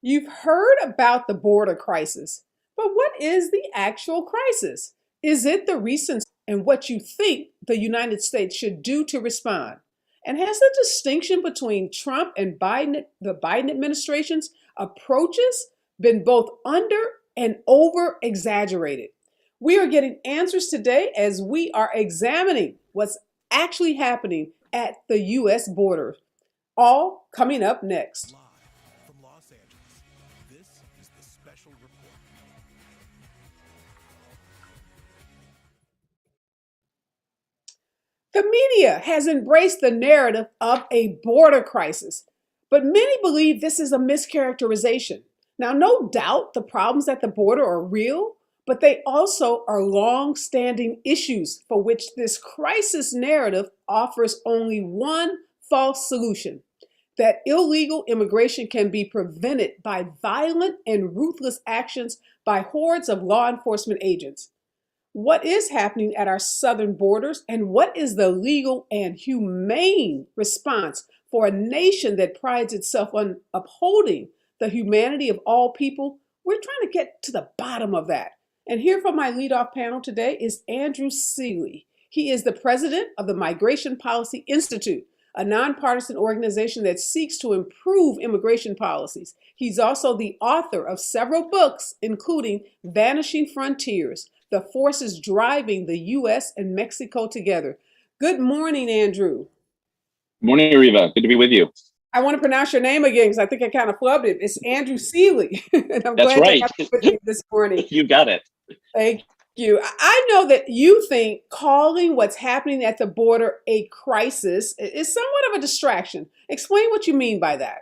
You've heard about the border crisis, but what is the actual crisis? Is it the recent and what you think the United States should do to respond? And has the distinction between Trump and the Biden administration's approaches been both under and over exaggerated? We are getting answers today as we are examining what's actually happening at the U.S. border. All coming up next. Live from Los Angeles, this is the Special Report. The media has embraced the narrative of a border crisis, but many believe this is a mischaracterization. Now, no doubt the problems at the border are real, but they also are long standing issues for which this crisis narrative offers only one false solution: that illegal immigration can be prevented by violent and ruthless actions by hordes of law enforcement agents. What is happening at our southern borders, and what is the legal and humane response for a nation that prides itself on upholding the humanity of all people? We're trying to get to the bottom of that. And here for my leadoff panel today is Andrew Selee. He is the president of the Migration Policy Institute, a nonpartisan organization that seeks to improve immigration policies. He's also the author of several books, including Vanishing Frontiers: The Forces Driving the U.S. and Mexico Together. Good morning, Andrew. Morning, Areva. Good to be with you. I want to pronounce your name again because I think I kind of flubbed it. It's Andrew Selee. And I'm That's glad right. to have you with me this morning. You got it. Thank you. I know that you think calling what's happening at the border a crisis is somewhat of a distraction. Explain what you mean by that.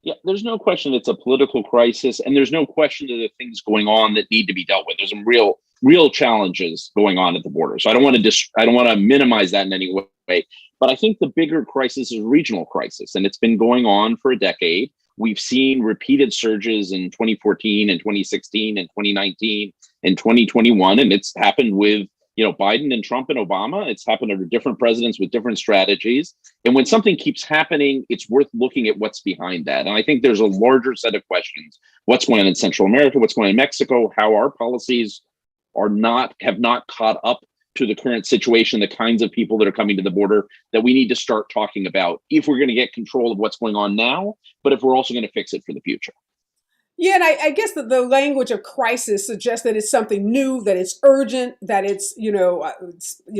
Yeah, there's no question it's a political crisis, and there's no question that there are things going on that need to be dealt with. There's some real challenges going on at the border. So I don't want to minimize that in any way. But I think the bigger crisis is a regional crisis, and it's been going on for a decade. We've seen repeated surges in 2014 and 2016 and 2019 and 2021, and it's happened with Biden and Trump and Obama. It's happened under different presidents with different strategies. And when something keeps happening, it's worth looking at what's behind that. And I think there's a larger set of questions. What's going on in Central America? What's going on in Mexico? How our policies have not caught up to the current situation, the kinds of people that are coming to the border that we need to start talking about if we're going to get control of what's going on now, but if we're also going to fix it for the future. Yeah, and I guess that the language of crisis suggests that it's something new, that it's urgent, that it's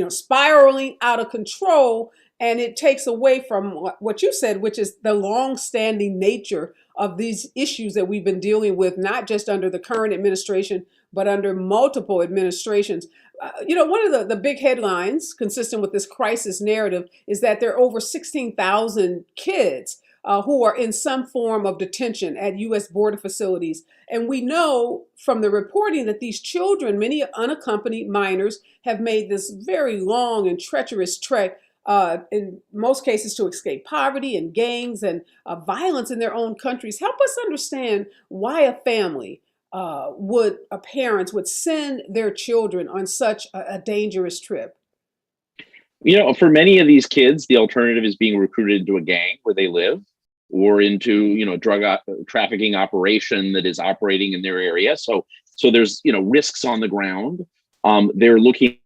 spiraling out of control, and it takes away from what you said, which is the long-standing nature of these issues that we've been dealing with, not just under the current administration, but under multiple administrations. One of the big headlines consistent with this crisis narrative is that there are over 16,000 kids who are in some form of detention at U.S. border facilities. And we know from the reporting that these children, many unaccompanied minors, have made this very long and treacherous trek, in most cases to escape poverty and gangs and violence in their own countries. Help us understand why a family parents would send their children on such a dangerous trip. For many of these kids, the alternative is being recruited into a gang where they live, or into drug trafficking operation that is operating in their area. So there's risks on the ground. They're looking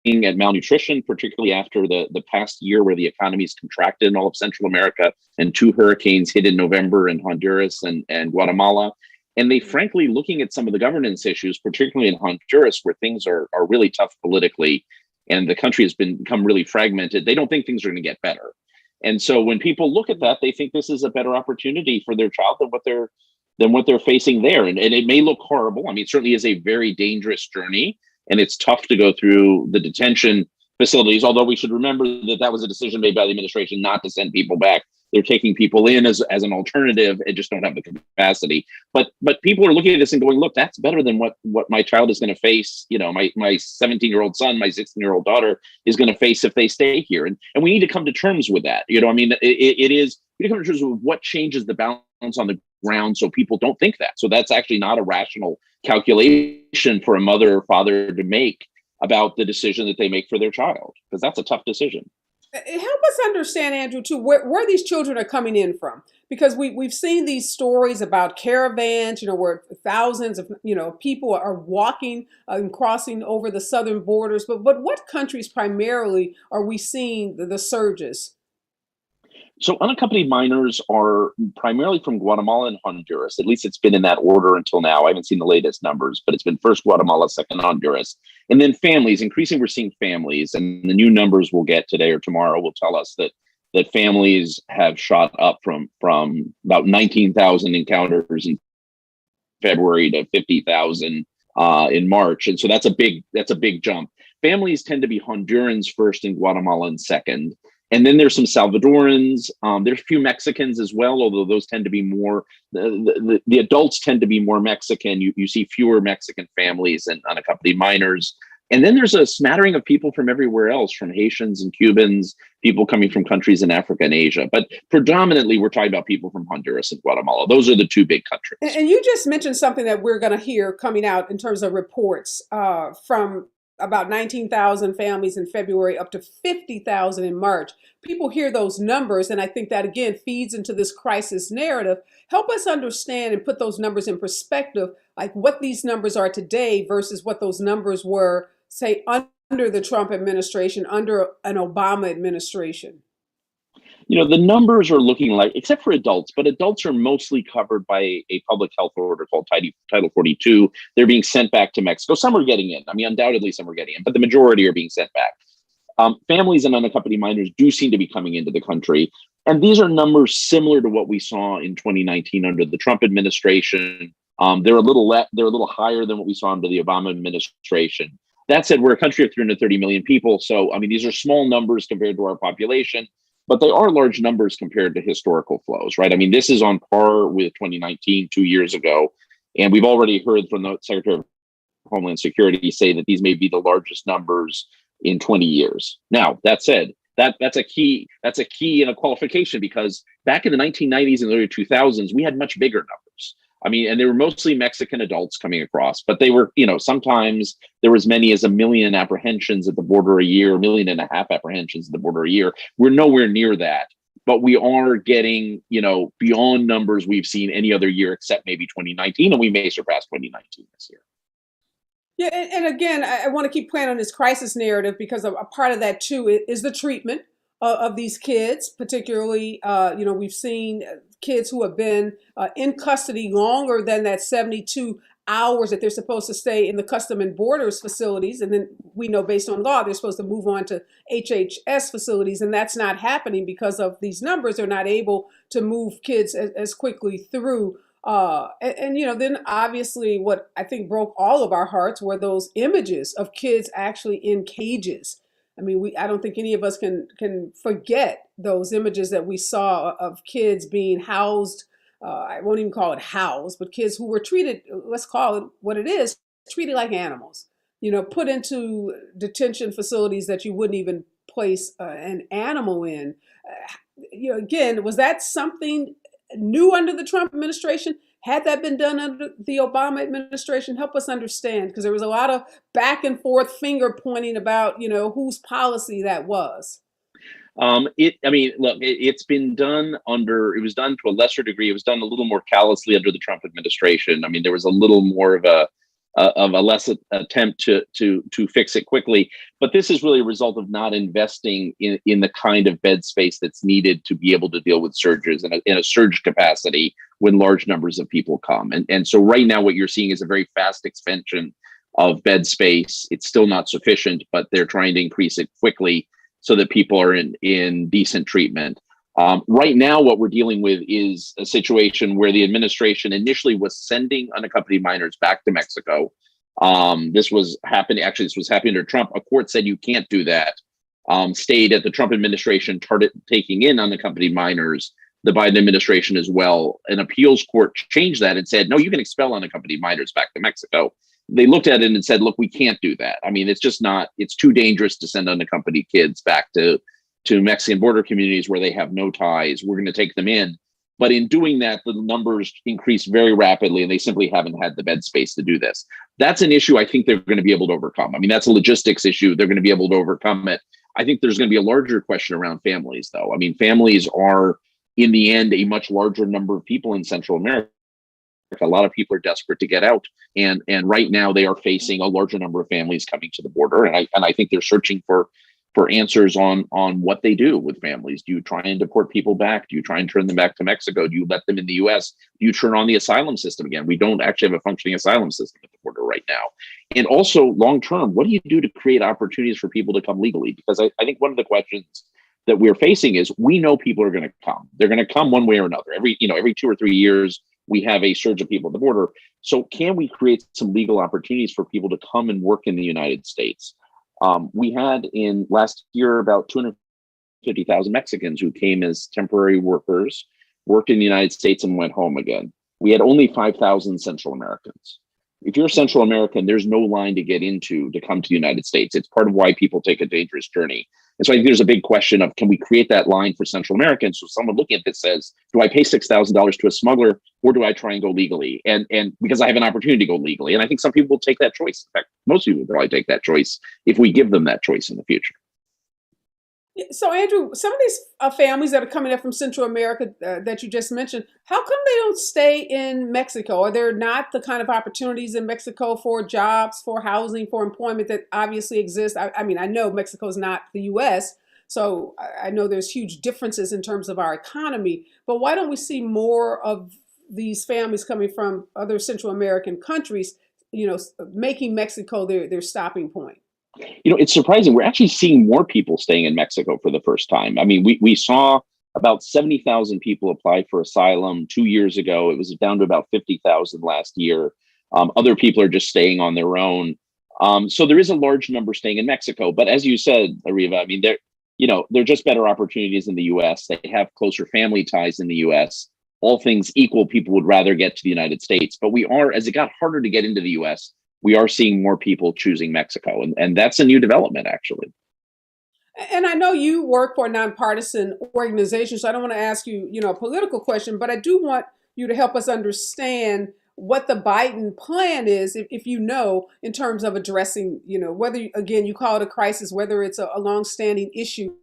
at malnutrition, particularly after the past year where the economy's contracted in all of Central America, and 2 hurricanes hit in November in Honduras and Guatemala. And they frankly looking at some of the governance issues, particularly in Honduras, where things are really tough politically, and the country has become really fragmented. They don't think things are going to get better. And so when people look at that, they think this is a better opportunity for their child than what they're facing there. And it may look horrible. I mean, it certainly is a very dangerous journey, and it's tough to go through the detention facilities, although we should remember that was a decision made by the administration not to send people back. They're taking people in as an alternative and just don't have the capacity. But people are looking at this and going, look, that's better than what my child is going to face. My 17-year-old son, my 16-year-old daughter is going to face if they stay here. And we need to come to terms with that. We need to come to terms with what changes the balance on the ground so people don't think that. So that's actually not a rational calculation for a mother or father to make about the decision that they make for their child, because that's a tough decision. Help us understand, Andrew, too, where these children are coming in from. Because we've seen these stories about caravans, where thousands of, people are walking and crossing over the southern borders. But what countries primarily are we seeing the surges? So unaccompanied minors are primarily from Guatemala and Honduras. At least it's been in that order until now. I haven't seen the latest numbers, but it's been first Guatemala, second Honduras. And then families. Increasingly, we're seeing families. And the new numbers we'll get today or tomorrow will tell us that families have shot up from about 19,000 encounters in February to 50,000 in March. And so that's a big jump. Families tend to be Hondurans first and Guatemalan second. And then there's some Salvadorans. There's a few Mexicans as well, although those tend to be more, the adults tend to be more Mexican. You see fewer Mexican families and unaccompanied minors. And then there's a smattering of people from everywhere else, from Haitians and Cubans, people coming from countries in Africa and Asia. But predominantly, we're talking about people from Honduras and Guatemala. Those are the two big countries. And you just mentioned something that we're going to hear coming out in terms of reports from about 19,000 families in February up to 50,000 in March. People hear those numbers, and I think that, again, feeds into this crisis narrative. Help us understand and put those numbers in perspective, like what these numbers are today versus what those numbers were, say, under the Trump administration, under an Obama administration. The numbers are looking like, except for adults, but adults are mostly covered by a public health order called Title 42. They're being sent back to Mexico. Some are getting in. I mean, undoubtedly some are getting in, but the majority are being sent back. Families and unaccompanied minors do seem to be coming into the country. And these are numbers similar to what we saw in 2019 under the Trump administration. They're a little higher than what we saw under the Obama administration. That said, we're a country of 330 million people. So, I mean, these are small numbers compared to our population, but they are large numbers compared to historical flows, right? I mean, this is on par with 2019, 2 years ago. And we've already heard from the Secretary of Homeland Security say that these may be the largest numbers in 20 years. Now, that said, that's a key and a qualification, because back in the 1990s and early 2000s, we had much bigger numbers. I mean, and they were mostly Mexican adults coming across, but they were, sometimes there was many as 1 million apprehensions at the border a year, 1.5 million apprehensions at the border a year. We're nowhere near that, but we are getting, beyond numbers we've seen any other year except maybe 2019, and we may surpass 2019 this year. Yeah, and again, I want to keep playing on this crisis narrative, because a part of that too is the treatment of these kids, particularly, we've seen kids who have been in custody longer than that 72 hours that they're supposed to stay in the Custom and Borders facilities. And then we know, based on law, they're supposed to move on to HHS facilities. And that's not happening because of these numbers. They're not able to move kids as quickly through. Then obviously what I think broke all of our hearts were those images of kids actually in cages. I mean, I don't think any of us can forget those images that we saw of kids being housed. I won't even call it housed, but kids who were treated, let's call it what it is, treated like animals, put into detention facilities that you wouldn't even place an animal in. Again, was that something new under the Trump administration? Had that been done under the Obama administration? Help us understand, because there was a lot of back and forth finger pointing about, whose policy that was. It's been done it was done to a lesser degree. It was done a little more callously under the Trump administration. I mean, there was a little more of a less attempt to fix it quickly. But this is really a result of not investing in the kind of bed space that's needed to be able to deal with surges in a surge capacity when large numbers of people come. And so right now what you're seeing is a very fast expansion of bed space. It's still not sufficient, but they're trying to increase it quickly so that people are in decent treatment. Right now, what we're dealing with is a situation where the administration initially was sending unaccompanied minors back to Mexico. This was happening under Trump. A court said you can't do that. Stayed at the Trump administration, started taking in unaccompanied minors. The Biden administration as well. An appeals court changed that and said, no, you can expel unaccompanied minors back to Mexico. They looked at it and said, look, we can't do that. I mean, it's too dangerous to send unaccompanied kids back to Mexican border communities where they have no ties. We're going to take them in. But in doing that, the numbers increase very rapidly, and they simply haven't had the bed space to do this. That's an issue I think they're going to be able to overcome. I mean, that's a logistics issue. They're going to be able to overcome it. I think there's going to be a larger question around families, though. I mean, families are, in the end, a much larger number of people in Central America. A lot of people are desperate to get out, and right now they are facing a larger number of families coming to the border, and I think they're searching for answers on what they do with families. Do you try and deport people back? Do you try and turn them back to Mexico? Do you let them in the U.S.? Do you turn on the asylum system again? We don't actually have a functioning asylum system at the border right now. And also, long term, what do you do to create opportunities for people to come legally? Because I think one of the questions that we're facing is, we know people are going to come. They're going to come one way or another. Every 2 or 3 years, we have a surge of people at the border. So can we create some legal opportunities for people to come and work in the United States? We had in last year about 250,000 Mexicans who came as temporary workers, worked in the United States and went home again. We had only 5,000 Central Americans. If you're Central American, there's no line to get into to come to the United States. It's part of why people take a dangerous journey. And so I think there's a big question of, can we create that line for Central Americans? So someone looking at this says, do I pay $6,000 to a smuggler, or do I try and go legally? And because I have an opportunity to go legally. And I think some people will take that choice. In fact, most people will probably take that choice if we give them that choice in the future. So, Andrew, some of these families that are coming up from Central America that you just mentioned, how come they don't stay in Mexico? Are there not the kind of opportunities in Mexico for jobs, for housing, for employment that obviously exist? I mean, I know Mexico is not the U.S., so I know there's huge differences in terms of our economy, but why don't we see more of these families coming from other Central American countries, making Mexico their stopping point? It's surprising. We're actually seeing more people staying in Mexico for the first time. I mean, we saw about 70,000 people apply for asylum 2 years ago. It was down to about 50,000 last year. Other people are just staying on their own. So there is a large number staying in Mexico. But as you said, Areva, I mean, they're just better opportunities in the U.S. They have closer family ties in the U.S. All things equal, people would rather get to the United States. But as it got harder to get into the U.S., we are seeing more people choosing Mexico. And that's a new development, actually. And I know you work for a nonpartisan organization, so I don't want to ask you, a political question, but I do want you to help us understand what the Biden plan is, if you know, in terms of addressing, whether, again, you call it a crisis, whether it's a longstanding issue.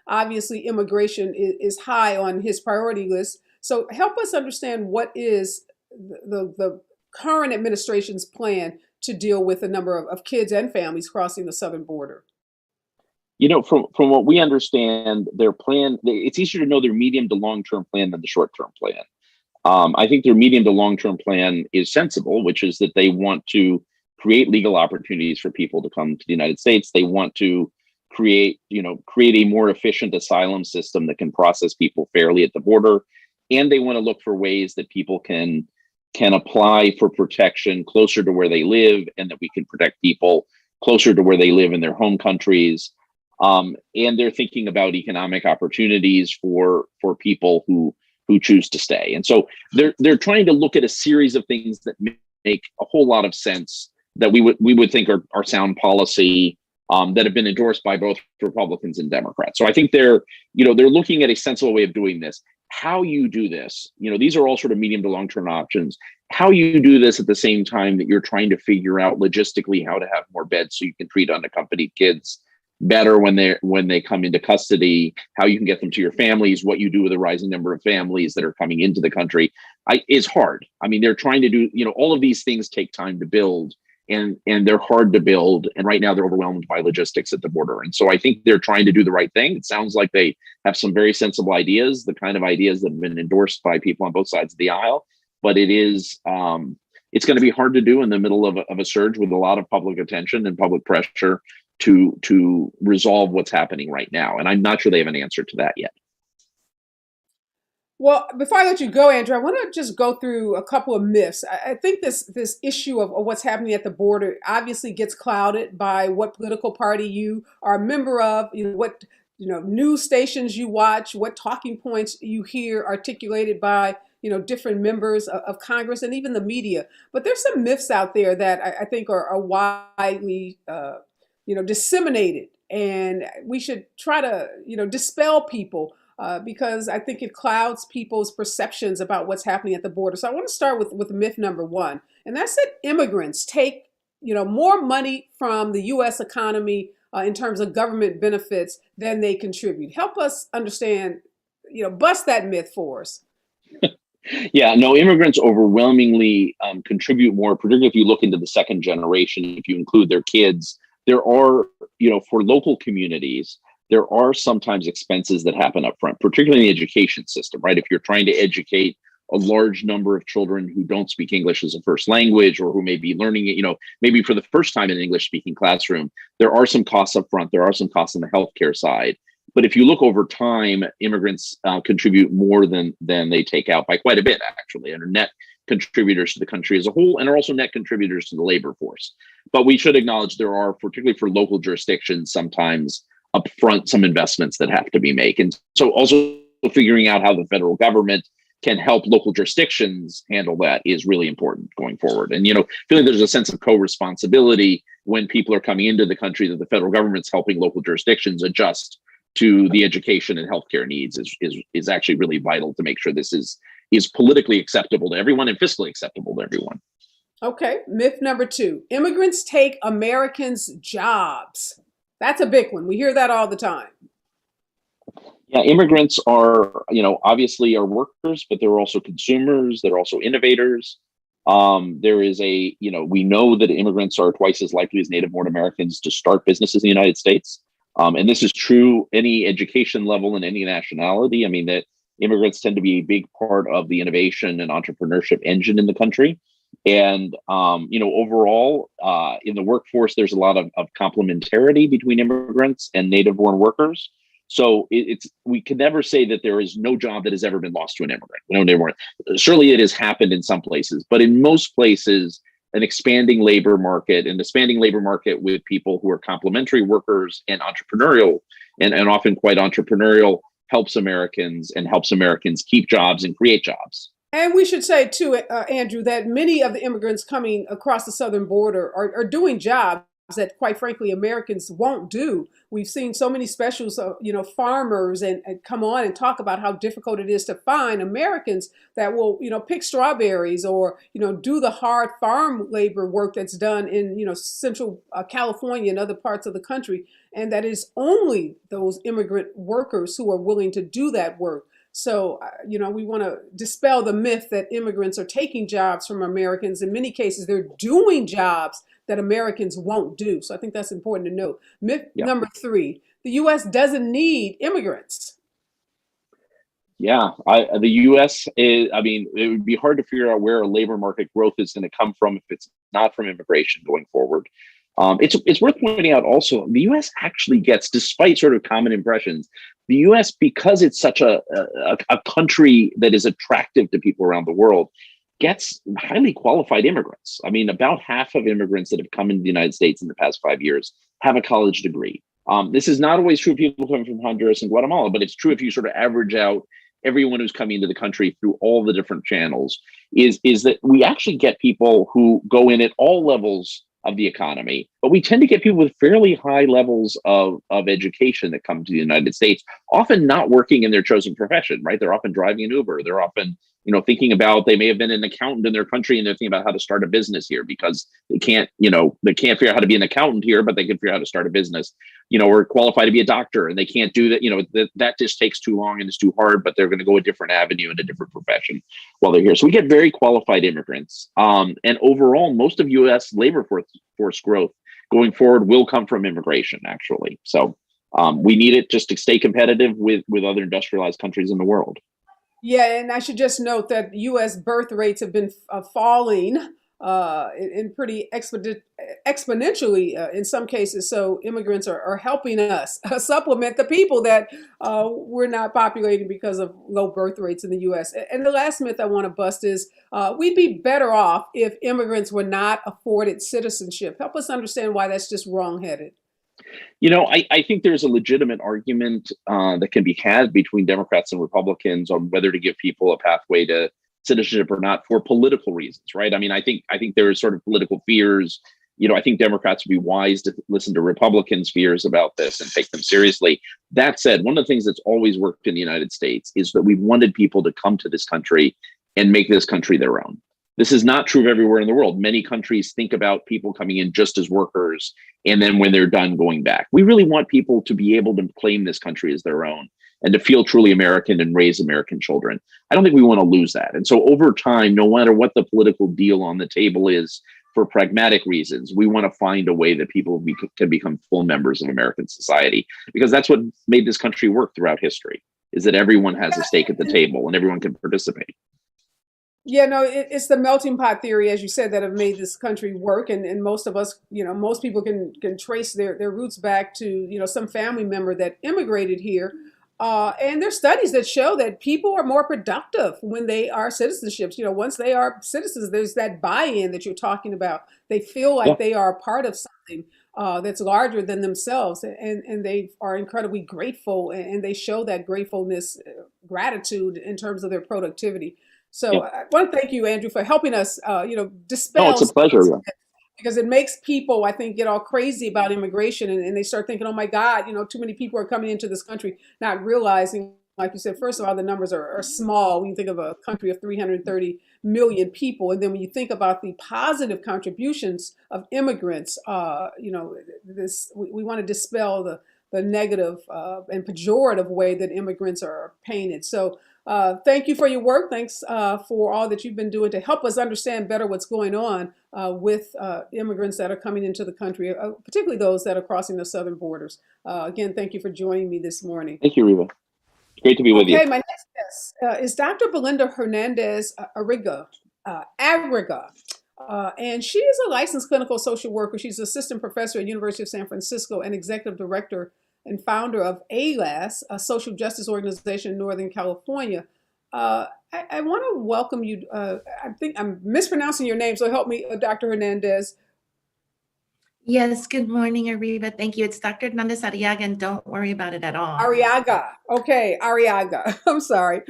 Obviously, immigration is high on his priority list. So help us understand what is the current administration's plan to deal with a number of kids and families crossing the southern border. From what we understand, their plan, it's easier to know their medium to long-term plan than the short-term plan. I think their medium to long-term plan is sensible, which is that they want to create legal opportunities for people to come to the United States. They want to create a more efficient asylum system that can process people fairly at the border. And they want to look for ways that people can apply for protection closer to where they live, and that we can protect people closer to where they live in their home countries. And they're thinking about economic opportunities for people who choose to stay. And so they're trying to look at a series of things that make a whole lot of sense, that we would think are sound policy, that have been endorsed by both Republicans and Democrats. So I think they're looking at a sensible way of doing this. How you do this, these are all sort of medium to long-term options. How you do this at the same time that you're trying to figure out logistically how to have more beds so you can treat unaccompanied kids better when they come into custody, how you can get them to your families, what you do with a rising number of families that are coming into the country, is hard. I mean, they're trying to do, all of these things take time to build, and they're hard to build. And right now they're overwhelmed by logistics at the border. And so I think they're trying to do the right thing. It sounds like they have some very sensible ideas, the kind of ideas that have been endorsed by people on both sides of the aisle. But it's going to be hard to do in the middle of a surge with a lot of public attention and public pressure to resolve what's happening right now. And I'm not sure they have an answer to that yet. Well, before I let you go, Andrew, I want to just go through a couple of myths. I think this issue of what's happening at the border obviously gets clouded by what political party you are a member of, what news stations you watch, what talking points you hear articulated by different members of Congress and even the media. But there's some myths out there that I think are widely disseminated, and we should try to dispel people. Because I think it clouds people's perceptions about what's happening at the border. So I want to start with myth number one, and that's that immigrants take more money from the U.S. economy in terms of government benefits than they contribute. Help us understand, bust that myth for us. Yeah, no, immigrants overwhelmingly contribute more, particularly if you look into the second generation, if you include their kids. There are, for local communities, there are sometimes expenses that happen up front, particularly in the education system, right? If you're trying to educate a large number of children who don't speak English as a first language, or who may be learning it, maybe for the first time in an English speaking classroom, there are some costs up front. There are some costs on the healthcare side. But if you look over time, immigrants contribute more than they take out by quite a bit, actually, and are net contributors to the country as a whole, and are also net contributors to the labor force. But we should acknowledge there are, particularly for local jurisdictions, sometimes upfront some investments that have to be made. And so also figuring out how the federal government can help local jurisdictions handle that is really important going forward. And, feeling there's a sense of co-responsibility when people are coming into the country, that the federal government's helping local jurisdictions adjust to the education and healthcare needs is actually really vital to make sure this is politically acceptable to everyone and fiscally acceptable to everyone. Okay, myth number 2, immigrants take Americans' jobs. That's a big one. We hear that all the time. Yeah, immigrants are, obviously are workers, but they're also consumers. They're also innovators. There is we know that immigrants are twice as likely as native-born Americans to start businesses in the United States. And this is true any education level and any nationality. I mean, that immigrants tend to be a big part of the innovation and entrepreneurship engine in the country. And, overall, in the workforce, there's a lot of complementarity between immigrants and native-born workers. So we can never say that there is no job that has ever been lost to an immigrant. Certainly it has happened in some places, but in most places, an expanding labor market, and expanding labor market with people who are complementary workers and entrepreneurial, and often quite entrepreneurial, helps Americans keep jobs and create jobs. And we should say too, Andrew, that many of the immigrants coming across the southern border are doing jobs that, quite frankly, Americans won't do. We've seen so many specials, farmers and come on and talk about how difficult it is to find Americans that will, pick strawberries or, do the hard farm labor work that's done in, central California and other parts of the country. And that is only those immigrant workers who are willing to do that work. So, we want to dispel the myth that immigrants are taking jobs from Americans. In many cases, they're doing jobs that Americans won't do. So I think that's important to note. Myth number 3, the U.S. doesn't need immigrants. Yeah, the U.S. is, it would be hard to figure out where labor market growth is going to come from if it's not from immigration going forward. It's worth pointing out also, the U.S. actually gets, despite sort of common impressions, the U.S., because it's such a country that is attractive to people around the world, gets highly qualified immigrants. About half of immigrants that have come into the United States in the past 5 years have a college degree. This is not always true of people coming from Honduras and Guatemala, but it's true if you sort of average out everyone who's coming into the country through all the different channels, is that we actually get people who go in at all levels of the economy, but we tend to get people with fairly high levels of education that come to the United States, often not working in their chosen profession, right? They're often driving an Uber. They're often, thinking about, they may have been an accountant in their country and they're thinking about how to start a business here because they can't figure out how to be an accountant here, but they can figure out how to start a business, or qualify to be a doctor and they can't do that. That just takes too long and it's too hard, but they're going to go a different avenue in a different profession while they're here. So we get very qualified immigrants. And overall, most of U.S. labor force growth going forward will come from immigration, actually. So we need it just to stay competitive with other industrialized countries in the world. Yeah, and I should just note that U.S. birth rates have been falling in pretty exponentially in some cases. So immigrants are helping us supplement the people that we're not populating because of low birth rates in the U.S. And the last myth I want to bust is we'd be better off if immigrants were not afforded citizenship. Help us understand why that's just wrongheaded. I think there's a legitimate argument that can be had between Democrats and Republicans on whether to give people a pathway to citizenship or not for political reasons, right? I think there is sort of political fears. I think Democrats would be wise to listen to Republicans' fears about this and take them seriously. That said, one of the things that's always worked in the United States is that we've wanted people to come to this country and make this country their own. This is not true of everywhere in the world. Many countries think about people coming in just as workers, and then when they're done, going back. We really want people to be able to claim this country as their own and to feel truly American and raise American children. I don't think we want to lose that. And so over time, no matter what the political deal on the table is, for pragmatic reasons, we want to find a way that people can become full members of American society, because that's what made this country work throughout history, is that everyone has a stake at the table and everyone can participate. Yeah, no, it's the melting pot theory, as you said, that have made this country work. And most of us, most people can trace their roots back to, some family member that immigrated here. And there's studies that show that people are more productive when they are citizenships. Once they are citizens, there's that buy-in that you're talking about. They feel like they are a part of something that's larger than themselves, and they are incredibly grateful, and they show that gratefulness, gratitude in terms of their productivity. So I want to thank you, Andrew, for helping us, dispel. Oh, it's a pleasure. Because it makes people, I think, get all crazy about immigration, and they start thinking, oh my God, too many people are coming into this country, not realizing, like you said, first of all, the numbers are small when you think of a country of 330 million people. And then when you think about the positive contributions of immigrants, we want to dispel the negative and pejorative way that immigrants are painted. So thank you for your work. Thanks for all that you've been doing to help us understand better what's going on with immigrants that are coming into the country, particularly those that are crossing the southern borders. Again, thank you for joining me this morning. Thank you, Reva. It's great to be with you. Okay, my next guest is Dr. Belinda Hernandez Arriaga. And she is a licensed clinical social worker. She's assistant professor at University of San Francisco and executive director and founder of ALAS, a social justice organization in Northern California. I want to welcome you. I think I'm mispronouncing your name, so help me, Dr. Hernandez. Yes, good morning, Areva. Thank you. It's Dr. Hernandez Arriaga, and don't worry about it at all. Arriaga. Okay, Arriaga. I'm sorry.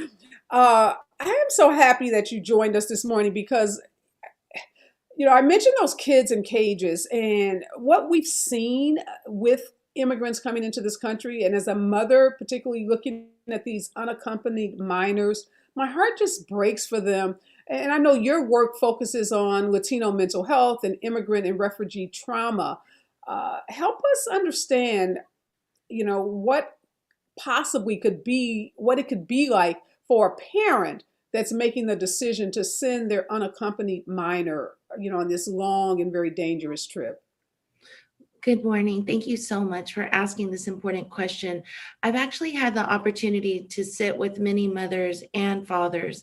I am so happy that you joined us this morning because, I mentioned those kids in cages and what we've seen with immigrants coming into this country. And as a mother, particularly looking at these unaccompanied minors, my heart just breaks for them. And I know your work focuses on Latino mental health and immigrant and refugee trauma. Help us understand, what possibly could be, what it could be like for a parent that's making the decision to send their unaccompanied minor, on this long and very dangerous trip. Good morning. Thank you so much for asking this important question. I've actually had the opportunity to sit with many mothers and fathers,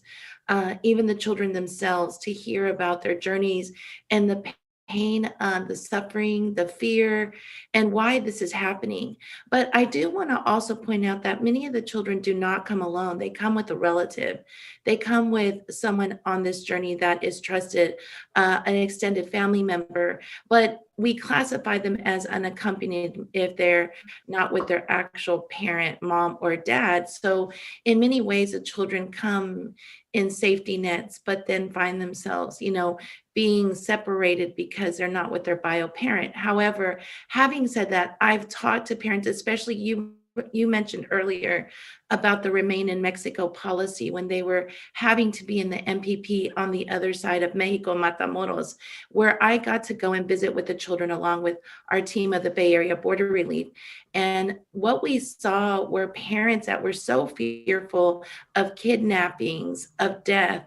even the children themselves, to hear about their journeys and the pain, the suffering, the fear, and why this is happening. But I do want to also point out that many of the children do not come alone. They come with a relative. They come with someone on this journey that is trusted, an extended family member, but we classify them as unaccompanied if they're not with their actual parent, mom or dad. So in many ways, the children come in safety nets, but then find themselves, being separated because they're not with their bio parent. However, having said that, I've talked to parents, especially you mentioned earlier about the Remain in Mexico policy when they were having to be in the MPP on the other side of Mexico, Matamoros, where I got to go and visit with the children along with our team of the Bay Area Border Relief. And what we saw were parents that were so fearful of kidnappings, of death,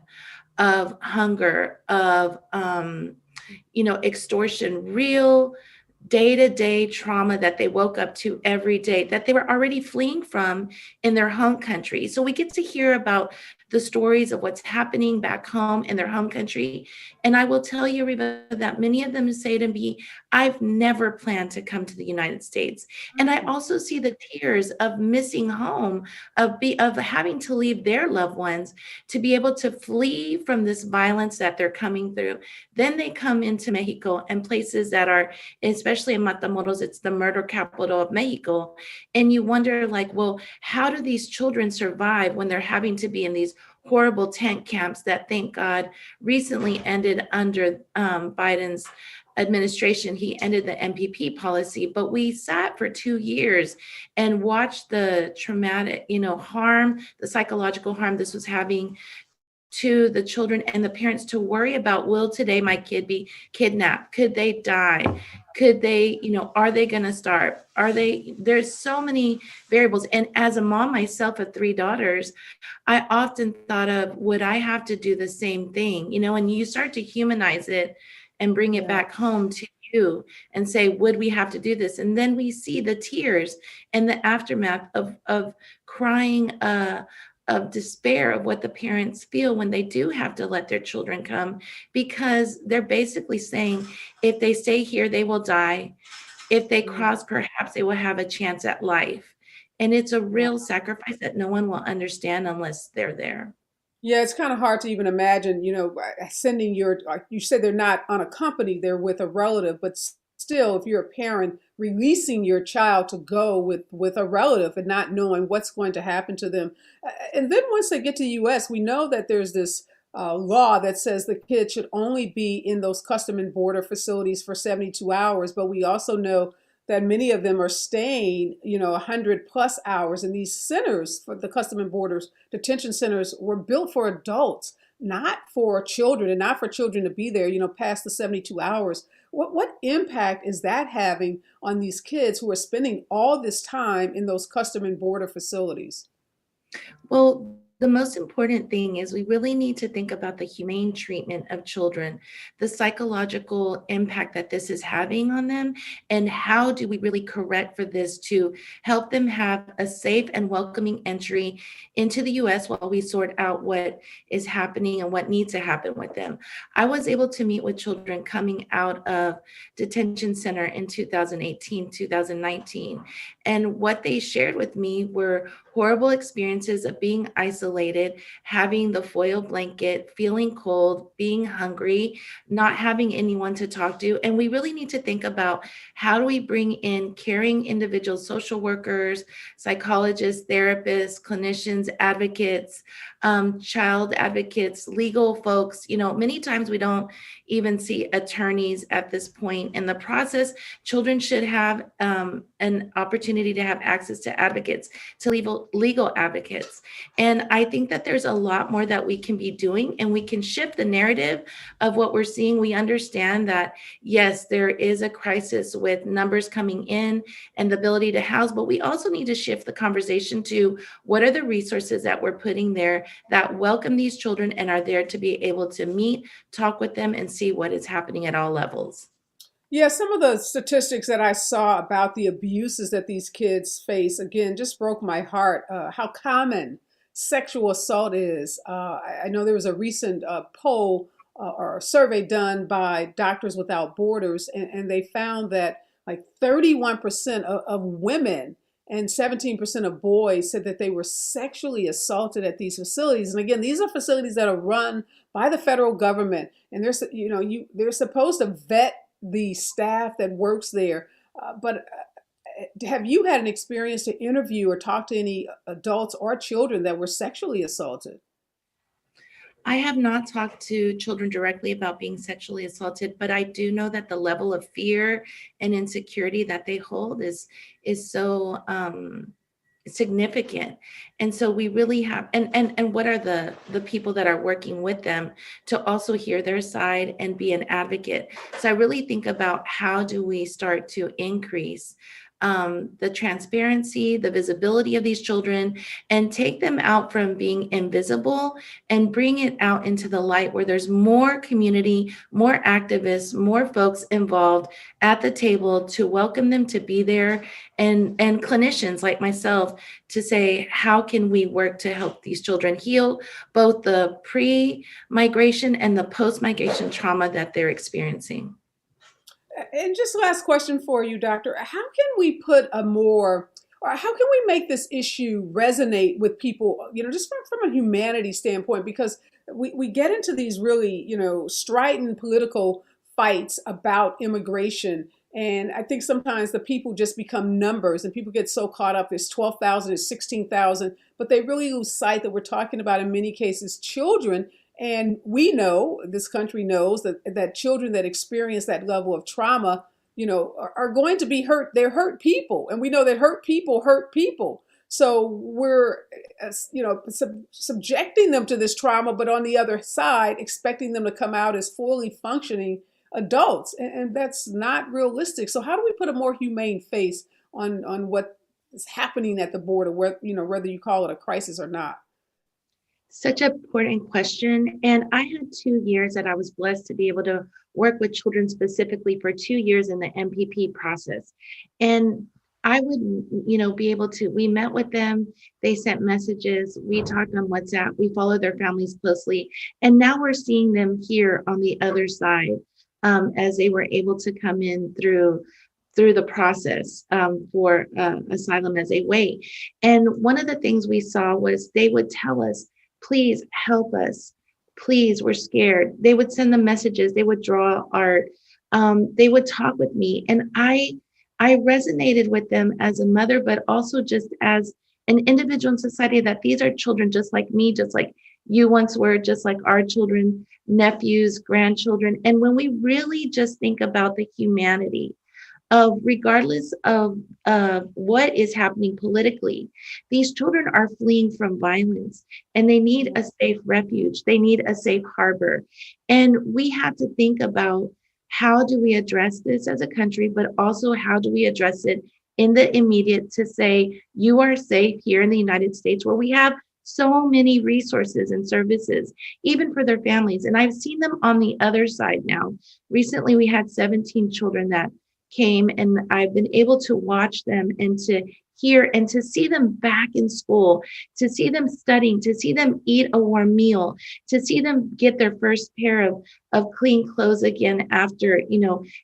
of hunger, of, extortion, real day-to-day trauma that they woke up to every day that they were already fleeing from in their home country. So we get to hear about the stories of what's happening back home in their home country. And I will tell you, Reva, that many of them say to me, I've never planned to come to the United States. And I also see the tears of missing home, of having to leave their loved ones to be able to flee from this violence that they're coming through. Then they come into Mexico and places that are, especially in Matamoros, it's the murder capital of Mexico. And you wonder, well, how do these children survive when they're having to be in these horrible tent camps that, thank God, recently ended under Biden's administration. He ended the MPP policy, but we sat for 2 years and watched the traumatic, harm, the psychological harm this was having to the children and the parents to worry about, will today my kid be kidnapped? Could they die? Could they, are they going to starve? There's so many variables. And as a mom myself of three daughters, I often thought of, would I have to do the same thing? And you start to humanize it and bring it back home to you and say, would we have to do this? And then we see the tears and the aftermath of crying, of despair of what the parents feel when they do have to let their children come, because they're basically saying, if they stay here, they will die. If they cross, perhaps they will have a chance at life. And it's a real sacrifice that no one will understand unless they're there. Yeah, it's kind of hard to even imagine, sending like you said, they're not unaccompanied, they're with a relative, but still, if you're a parent, releasing your child to go with a relative and not knowing what's going to happen to them. And then once they get to the U.S., we know that there's this law that says the kid should only be in those custom and border facilities for 72 hours. But we also know that many of them are staying, 100 plus hours. And these centers for the custom and borders detention centers were built for adults, not for children, and not for children to be there, past the 72 hours. What impact is that having on these kids who are spending all this time in those custom and border facilities? Well, the most important thing is we really need to think about the humane treatment of children, the psychological impact that this is having on them, and how do we really correct for this to help them have a safe and welcoming entry into the U.S. while we sort out what is happening and what needs to happen with them. I was able to meet with children coming out of detention center in 2018, 2019, and what they shared with me were horrible experiences of being isolated, having the foil blanket, feeling cold, being hungry, not having anyone to talk to. And we really need to think about, how do we bring in caring individuals, social workers, psychologists, therapists, clinicians, advocates, child advocates, legal folks. Many times we don't even see attorneys at this point in the process. Children should have an opportunity to have access to advocates, to legal advocates. And I think that there's a lot more that we can be doing, and we can shift the narrative of what we're seeing. We understand that, yes, there is a crisis with numbers coming in and the ability to house, but we also need to shift the conversation to, what are the resources that we're putting there that welcome these children and are there to be able to meet, talk with them, and see what is happening at all levels. Yeah, some of the statistics that I saw about the abuses that these kids face, again, just broke my heart. How common sexual assault is. I know there was a recent poll or survey done by Doctors Without Borders, and they found that like 31% of women and 17% of boys said that they were sexually assaulted at these facilities. And again, these are facilities that are run by the federal government, and they're supposed to vet the staff that works there. But have you had an experience to interview or talk to any adults or children that were sexually assaulted? I have not talked to children directly about being sexually assaulted, but I do know that the level of fear and insecurity that they hold is so significant. And so we really have, and what are the people that are working with them to also hear their side and be an advocate. So I really think about, how do we start to increase the transparency, the visibility of these children, and take them out from being invisible and bring it out into the light, where there's more community, more activists, more folks involved at the table to welcome them to be there, and clinicians like myself to say, how can we work to help these children heal both the pre-migration and the post-migration trauma that they're experiencing. And just last question for you, Doctor. How can we how can we make this issue resonate with people, just from a humanity standpoint? Because we get into these really, strident political fights about immigration. And I think sometimes the people just become numbers, and people get so caught up. There's 12,000, there's 16,000, but they really lose sight that we're talking about, in many cases, children. And we know, this country knows, that children that experience that level of trauma, are going to be hurt. They're hurt people. And we know that hurt people hurt people. So we're, subjecting them to this trauma, but on the other side, expecting them to come out as fully functioning adults, and that's not realistic. So how do we put a more humane face on what is happening at the border, whether you call it a crisis or not? Such an important question. And I had 2 years that I was blessed to be able to work with children specifically for 2 years in the MPP process. And I would, be able to, we met with them, they sent messages, we talked on WhatsApp, we followed their families closely. And now we're seeing them here on the other side, as they were able to come in through the process for asylum as they wait. And one of the things we saw was they would tell us, please help us. Please, we're scared. They would send them messages. They would draw art. They would talk with me. And I resonated with them as a mother, but also just as an individual in society, that these are children just like me, just like you once were, just like our children, nephews, grandchildren. And when we really just think about the humanity of, regardless of what is happening politically, these children are fleeing from violence and they need a safe refuge. They need a safe harbor. And we have to think about, how do we address this as a country, but also how do we address it in the immediate to say, you are safe here in the United States, where we have so many resources and services, even for their families. And I've seen them on the other side now. Recently, we had 17 children that came, and I've been able to watch them and to hear and to see them back in school, to see them studying, to see them eat a warm meal, to see them get their first pair of clean clothes again after,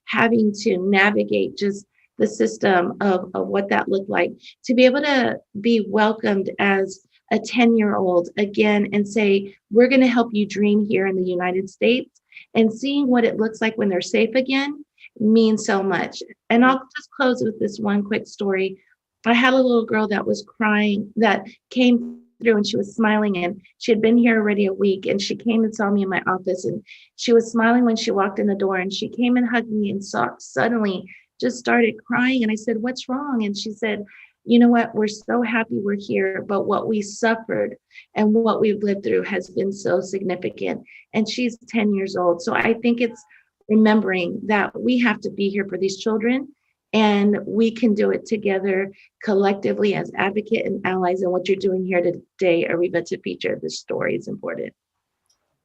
having to navigate just the system of what that looked like, to be able to be welcomed as a 10-year-old again and say, we're going to help you dream here in the United States, and seeing what it looks like when they're safe again means so much. And I'll just close with this one quick story. I had a little girl that was crying, that came through, and she was smiling, and she had been here already a week, and she came and saw me in my office, and she was smiling when she walked in the door, and she came and hugged me and suddenly just started crying. And I said, what's wrong? And she said, you know what, we're so happy we're here, but what we suffered and what we've lived through has been so significant. And she's 10 years old. So I think it's remembering that we have to be here for these children, and we can do it together collectively as advocates and allies. And what you're doing here today, Areva, to feature this story is important.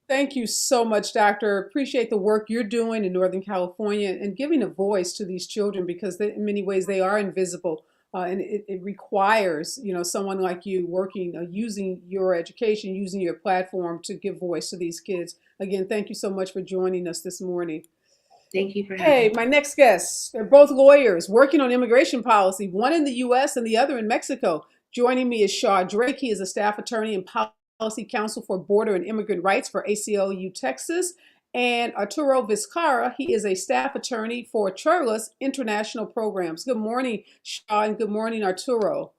Thank you so much, Doctor. Appreciate the work you're doing in Northern California and giving a voice to these children, because in many ways they are invisible. And it requires, someone like you working, using your education, using your platform to give voice to these kids. Again, thank you so much for joining us this morning. Thank you for having Hey, me. my next guests, they're both lawyers working on immigration policy, one in the U.S. and the other in Mexico. Joining me is Shaw Drake. He is a staff attorney and policy counsel for border and immigrant rights for ACLU Texas. And Arturo Viscarra, he is a staff attorney for Churlas International Programs. Good morning, Shaw, and good morning, Arturo.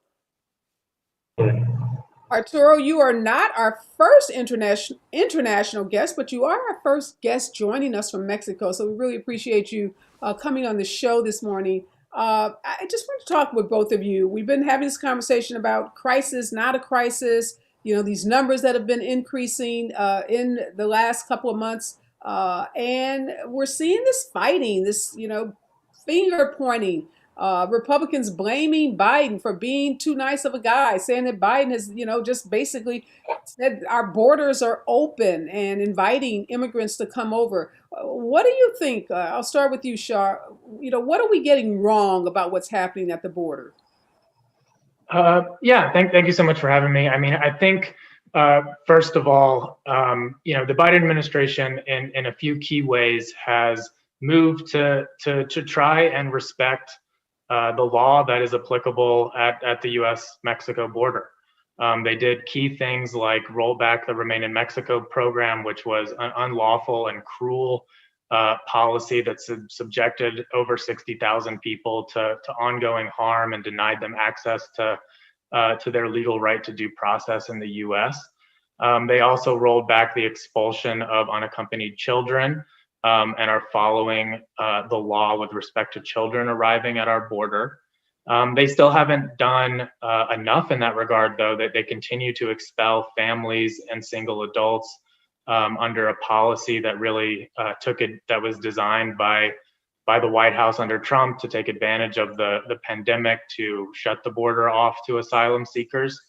Arturo, you are not our first international guest, but you are our first guest joining us from Mexico. So we really appreciate you coming on the show this morning. I just want to talk with both of you. We've been having this conversation about crisis, not a crisis, these numbers that have been increasing in the last couple of months. And we're seeing this fighting, this, finger pointing. Republicans blaming Biden for being too nice of a guy, saying that Biden has, just basically said our borders are open and inviting immigrants to come over. What do you think? I'll start with you, Shar. What are we getting wrong about what's happening at the border? Yeah, thank you so much for having me. I mean, I think, first of all, the Biden administration in a few key ways has moved to try and respect the law that is applicable at the U.S.-Mexico border. They did key things like roll back the Remain in Mexico program, which was an unlawful and cruel policy that subjected over 60,000 people to ongoing harm and denied them access to their legal right to due process in the U.S. They also rolled back the expulsion of unaccompanied children, and are following the law with respect to children arriving at our border. They still haven't done enough in that regard, though, that they continue to expel families and single adults under a policy that really that was designed by the White House under Trump to take advantage of the pandemic to shut the border off to asylum seekers.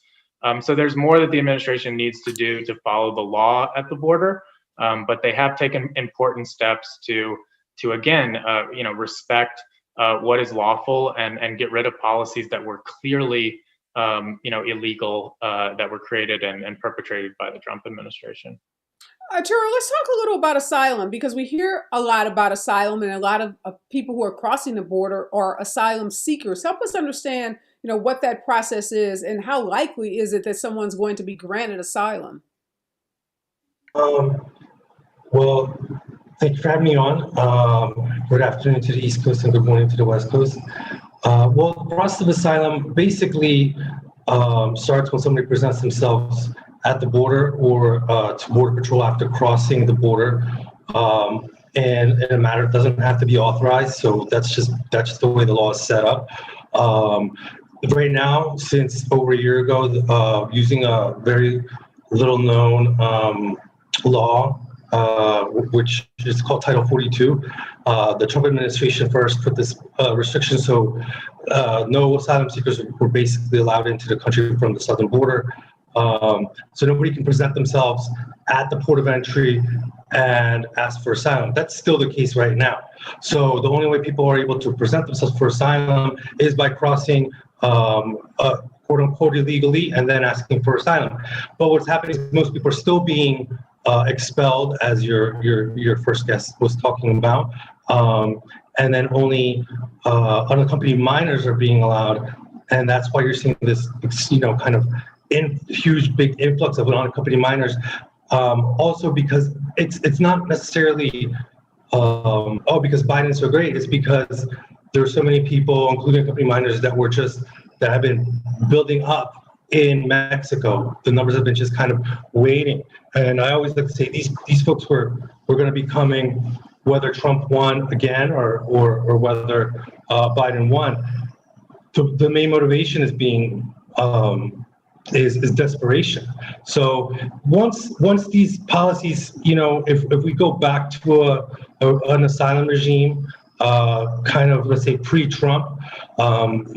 So there's more that the administration needs to do to follow the law at the border, but they have taken important steps to again, respect what is lawful and get rid of policies that were clearly, illegal, that were created and perpetrated by the Trump administration. Arturo, let's talk a little about asylum, because we hear a lot about asylum, and a lot of people who are crossing the border are asylum seekers. Help us understand, what that process is, and how likely is it that someone's going to be granted asylum? Well, thank you for having me on. Good afternoon to the East Coast and good morning to the West Coast. Well, the process of asylum basically starts when somebody presents themselves at the border or to Border Patrol after crossing the border. And in a matter, it doesn't have to be authorized. So that's just the way the law is set up. Right now, since over a year ago, using a very little known law, which is called Title 42. The Trump administration first put this restriction, so no asylum seekers were basically allowed into the country from the southern border. So nobody can present themselves at the port of entry and ask for asylum. That's still the case right now. So the only way people are able to present themselves for asylum is by crossing quote unquote illegally and then asking for asylum. But what's happening is most people are still being expelled, as your first guest was talking about, and then only unaccompanied minors are being allowed, and that's why you're seeing this, kind of huge big influx of unaccompanied minors. Also, because it's not necessarily because Biden's so great. It's because there are so many people, including accompanied minors, that have been building up in Mexico. The numbers have been just kind of waiting. And I always like to say these folks were going to be coming whether Trump won again or whether Biden won. The main motivation is being is desperation. So once these policies, if we go back to an asylum regime, kind of, let's say, pre-Trump,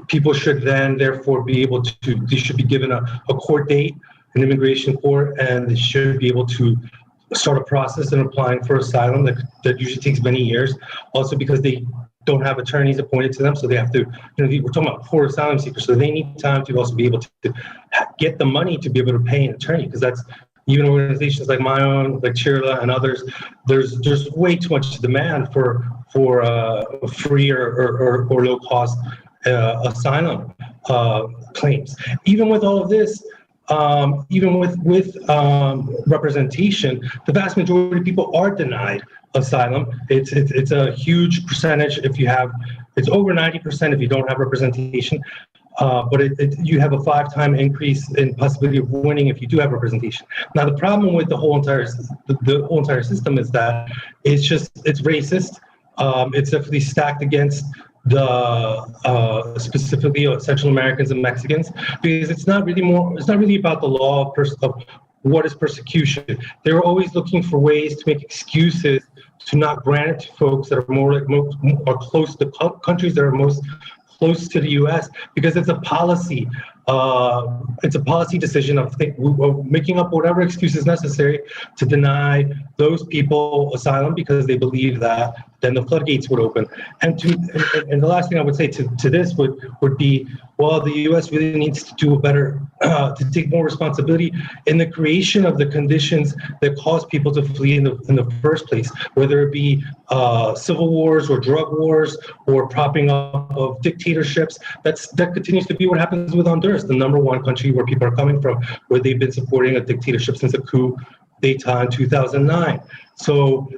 people should then therefore be able to, they should be given a court date, an immigration court, and they should be able to start a process in applying for asylum that usually takes many years. Also because they don't have attorneys appointed to them, so they have to, we're talking about poor asylum seekers, so they need time to also be able to get the money to be able to pay an attorney, because that's, even organizations like my own, like Chirla and others, there's way too much demand for free or low cost asylum claims. Even with all of this, even with representation, the vast majority of people are denied asylum. It's a huge percentage it's over 90% if you don't have representation. But you have a 5-time increase in possibility of winning if you do have representation. Now, the problem with the whole entire system is that it's racist. It's definitely stacked against the specifically Central Americans and Mexicans, because it's not really about the law of what is persecution. They're always looking for ways to make excuses to not grant it to folks that are close to countries that are most close to the U.S. because it's a policy. It's a policy decision of making up whatever excuse is necessary to deny those people asylum because they believe that then the floodgates would open. And the last thing I would say to this would be, well, the U.S. really needs to do a better, to take more responsibility in the creation of the conditions that cause people to flee in the first place, whether it be civil wars or drug wars or propping up of dictatorships. That continues to be what happens with Honduras, the number one country where people are coming from, where they've been supporting a dictatorship since the coup d'etat in 2009. So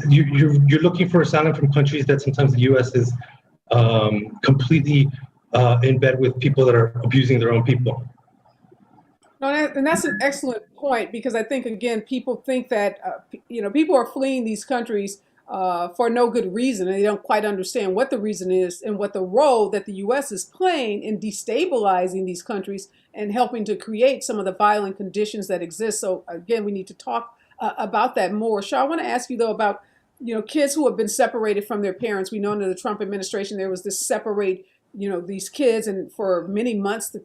you're looking for asylum from countries that sometimes the U.S. is completely in bed with people that are abusing their own people. No, and that's an excellent point, because I think, again, people think that, people are fleeing these countries for no good reason, and they don't quite understand what the reason is and what the role that the U.S. is playing in destabilizing these countries and helping to create some of the violent conditions that exist. So again, we need to talk about that more. Shaw, I want to ask you though about kids who have been separated from their parents. We know under the Trump administration there was this separate these kids, and for many months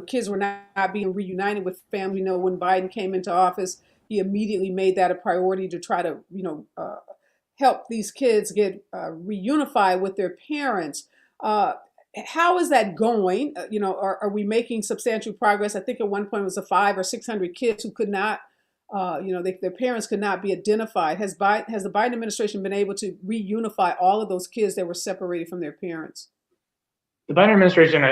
kids were not being reunited with family. When Biden came into office, he immediately made that a priority to try to help these kids get reunified with their parents. How is that going? Are we making substantial progress? I think at one point it was 500 or 600 kids who could not, their parents could not be identified. Has the Biden administration been able to reunify all of those kids that were separated from their parents? The Biden administration,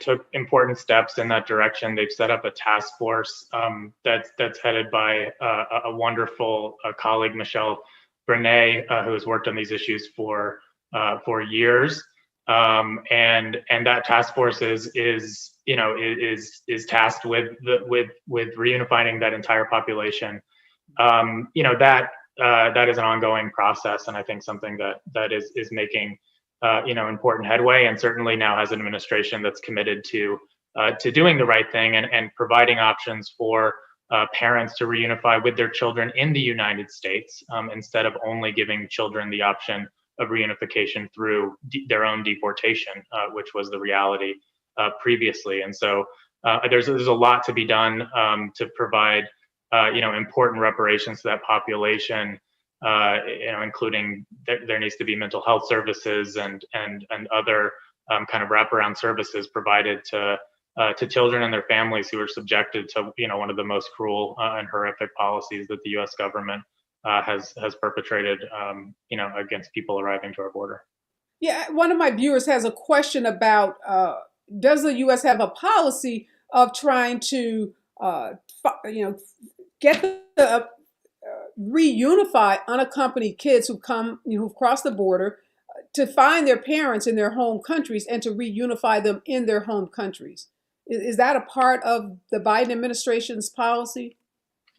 took important steps in that direction. They've set up a task force that's headed by a wonderful colleague, Michelle Brené, who has worked on these issues for years, and that task force is tasked with reunifying that entire population. That is an ongoing process, and I think something that is making important headway, and certainly now has an administration that's committed to doing the right thing and providing options for parents to reunify with their children in the United States, instead of only giving children the option of reunification through their own deportation, which was the reality previously. And so there's a lot to be done to provide important reparations to that population, including there needs to be mental health services and other kind of wraparound services provided to children and their families who are subjected to one of the most cruel and horrific policies that the U.S. government has perpetrated against people arriving to our border. Yeah, one of my viewers has a question about does the U.S. have a policy of trying to get the reunify unaccompanied kids who've crossed the border to find their parents in their home countries and to reunify them in their home countries. Is that a part of the Biden administration's policy?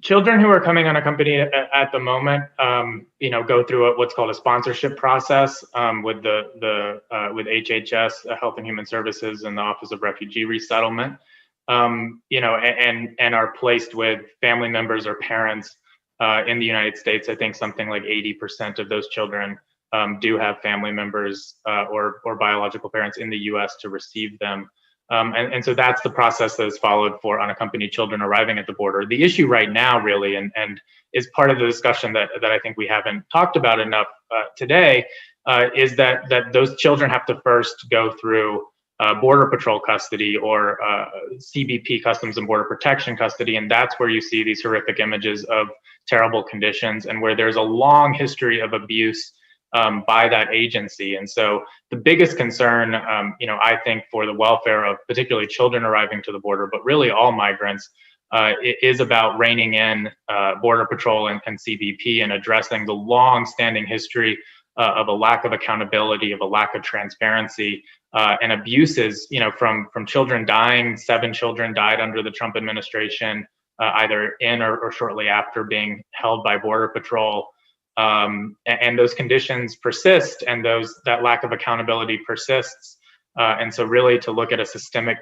Children who are coming unaccompanied at the moment, go through what's called a sponsorship process with with HHS, Health and Human Services, and the Office of Refugee Resettlement, and are placed with family members or parents in the United States. I think something like 80% of those children do have family members or biological parents in the U.S. to receive them. And so that's the process that is followed for unaccompanied children arriving at the border. The issue right now, really, and is part of the discussion that I think we haven't talked about enough today, is that those children have to first go through Border Patrol custody or CBP, Customs and Border Protection custody, and that's where you see these horrific images of terrible conditions and where there's a long history of abuse by that agency. And so the biggest concern, I think, for the welfare of particularly children arriving to the border, but really all migrants, is about reining in Border Patrol and CBP and addressing the long-standing history of a lack of accountability, of a lack of transparency, and abuses, from children dying. 7 children died under the Trump administration, either in or shortly after being held by Border Patrol. And those conditions persist, and that lack of accountability persists. And so really to look at a systemic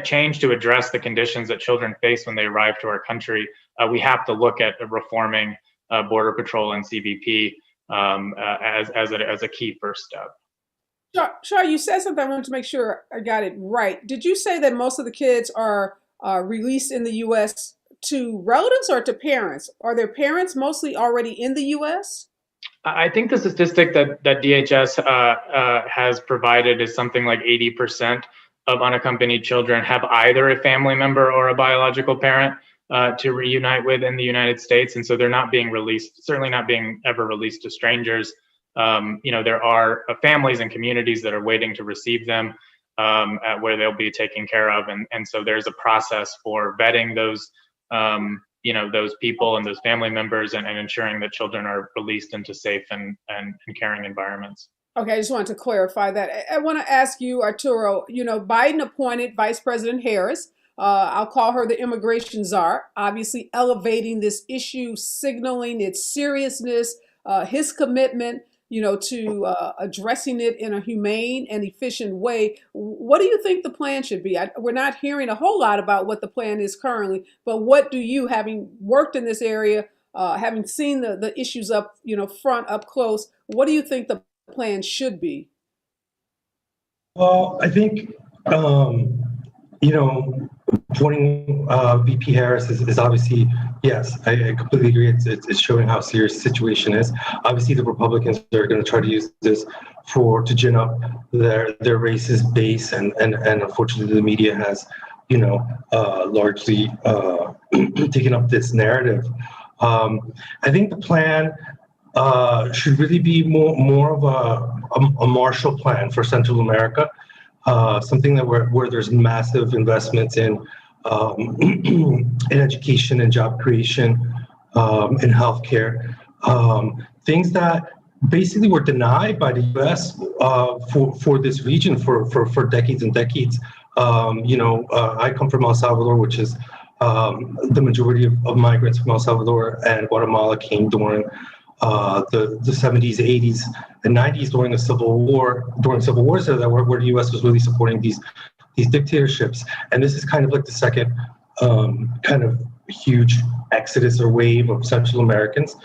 change to address the conditions that children face when they arrive to our country, we have to look at reforming Border Patrol and CBP as a key first step. Shar, you said something. I wanted to make sure I got it right. Did you say that most of the kids are released in the U.S. to relatives or to parents? Are their parents mostly already in the U.S.? I think the statistic that DHS has provided is something like 80% of unaccompanied children have either a family member or a biological parent to reunite with in the United States. And so they're not being released, certainly not being ever released to strangers. There are families and communities that are waiting to receive them where they'll be taken care of. And so there's a process for vetting those people and those family members and ensuring that children are released into safe and caring environments. Okay, I just wanted to clarify that. I want to ask you, Arturo, Biden appointed Vice President Harris. I'll call her the immigration czar, obviously elevating this issue, signaling its seriousness, his commitment, to addressing it in a humane and efficient way. What do you think the plan should be? We're not hearing a whole lot about what the plan is currently, but what do you, having worked in this area, having seen the issues up, front, up close, what do you think the plan should be? Well, I think, joining VP Harris is obviously, yes, I completely agree. It's showing how serious the situation is. Obviously, the Republicans are going to try to use this to gin up their racist base, and unfortunately, the media has, largely taken up this narrative. I think the plan should really be more of a Marshall Plan for Central America. Something that where there's massive investments in education and job creation, in healthcare, things that basically were denied by the U.S. For this region for decades and decades. I come from El Salvador, which is the majority of migrants from El Salvador and Guatemala came during the 70s, 80s, and 90s during the Civil War, where the U.S. was really supporting these dictatorships. And this is kind of like the second kind of huge exodus or wave of Central Americans.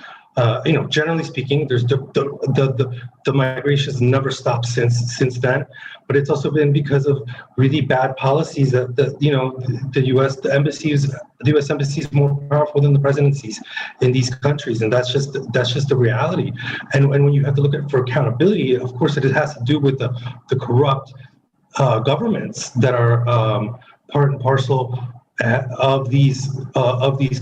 Generally speaking, there's the migrations never stopped since then, but it's also been because of really bad policies that the U.S. embassy is more powerful than the presidencies in these countries, and that's just the reality. And when you have to look at for accountability, of course, it has to do with the corrupt governments that are part and parcel of these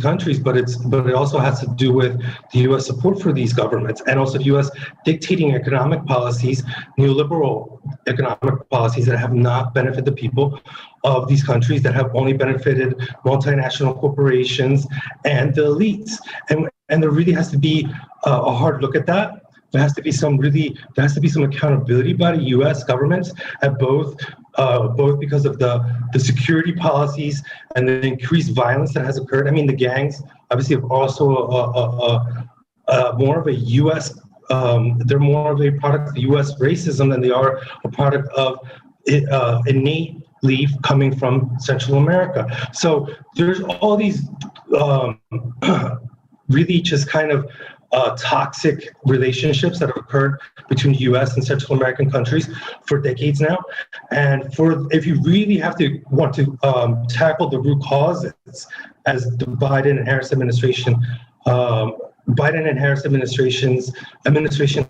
countries, but it also has to do with the U.S. support for these governments, and also the U.S. dictating economic policies, neoliberal economic policies that have not benefited the people of these countries, that have only benefited multinational corporations and the elites. And there really has to be a hard look at that. There has to be some accountability by the U.S. governments at both because of the security policies and the increased violence that has occurred. I mean, the gangs obviously have also more of a U.S. They're more of a product of the U.S. racism than they are a product of innately coming from Central America. So there's all these really just kind of toxic relationships that have occurred between the U.S. and Central American countries for decades now. And if you really want to tackle the root causes, as the Biden and Harris administration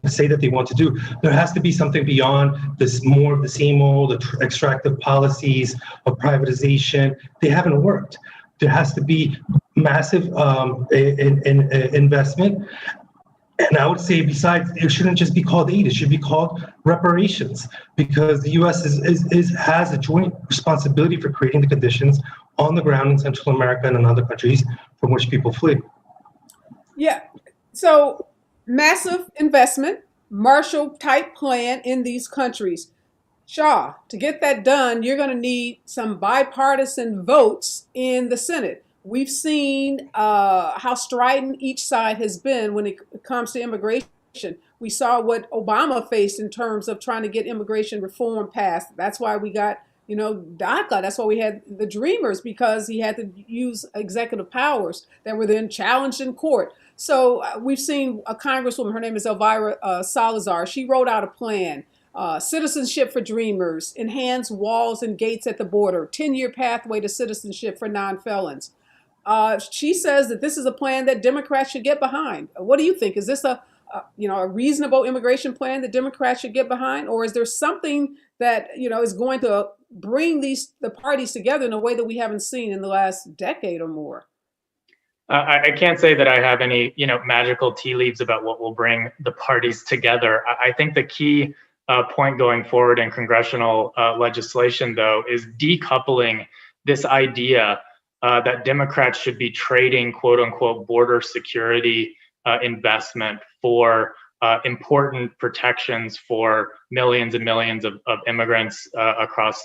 say that they want to do, there has to be something beyond this, more of the same old extractive policies of privatization. They haven't worked. There has to be massive investment. And I would say, besides, it shouldn't just be called aid, it should be called reparations, because the U.S. has a joint responsibility for creating the conditions on the ground in Central America and in other countries from which people flee. Yeah. So massive investment, Marshall-type plan in these countries. Shaw, to get that done, you're going to need some bipartisan votes in the Senate. We've seen how strident each side has been when it comes to immigration. We saw what Obama faced in terms of trying to get immigration reform passed. That's why we got, DACA. That's why we had the Dreamers, because he had to use executive powers that were then challenged in court. So we've seen a congresswoman, her name is Elvira Salazar. She wrote out a plan. Citizenship for Dreamers, enhance walls and gates at the border, 10-year pathway to citizenship for non-felons. She says that this is a plan that Democrats should get behind. What do you think? Is this a reasonable immigration plan that Democrats should get behind, or is there something that is going to bring the parties together in a way that we haven't seen in the last decade or more? I can't say that I have any magical tea leaves about what will bring the parties together. I think the key point going forward in congressional legislation, though, is decoupling this idea that Democrats should be trading quote unquote border security investment for important protections for millions and millions of immigrants across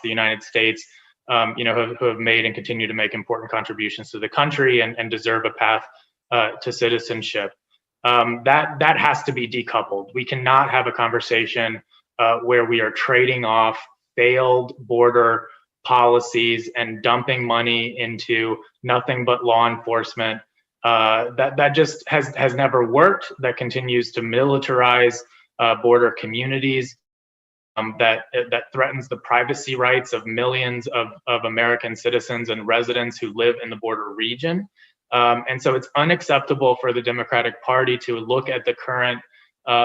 the United States, who have made and continue to make important contributions to the country and deserve a path to citizenship. that has to be decoupled. We cannot have a conversation where we are trading off failed border policies and dumping money into nothing but law enforcement. That just has never worked. That continues to militarize border communities. That threatens the privacy rights of millions of American citizens and residents who live in the border region. And so it's unacceptable for the Democratic Party to look at the current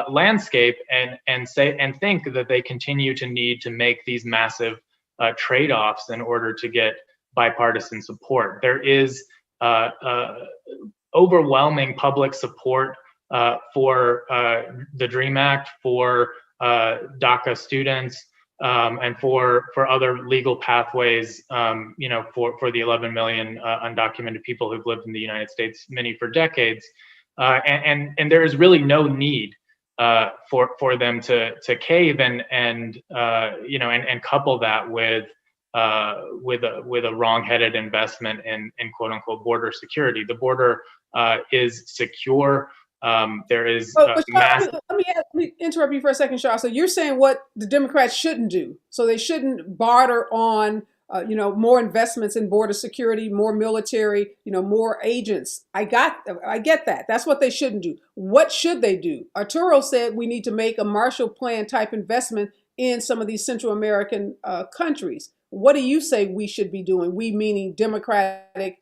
landscape and think that they continue to need to make these massive trade-offs in order to get bipartisan support. There is overwhelming public support for the DREAM Act, for DACA students, and for other legal pathways, for the 11 million undocumented people who've lived in the United States, many for decades, and there is really no need for them to cave and couple that with a wrong-headed investment in quote unquote border security. The border is secure. There is let me interrupt you for a second, Shaw. So you're saying what the Democrats shouldn't do. So they shouldn't barter on, more investments in border security, more military, more agents. I get that. That's what they shouldn't do. What should they do? Arturo said we need to make a Marshall Plan type investment in some of these Central American countries. What do you say we should be doing? We meaning Democratic,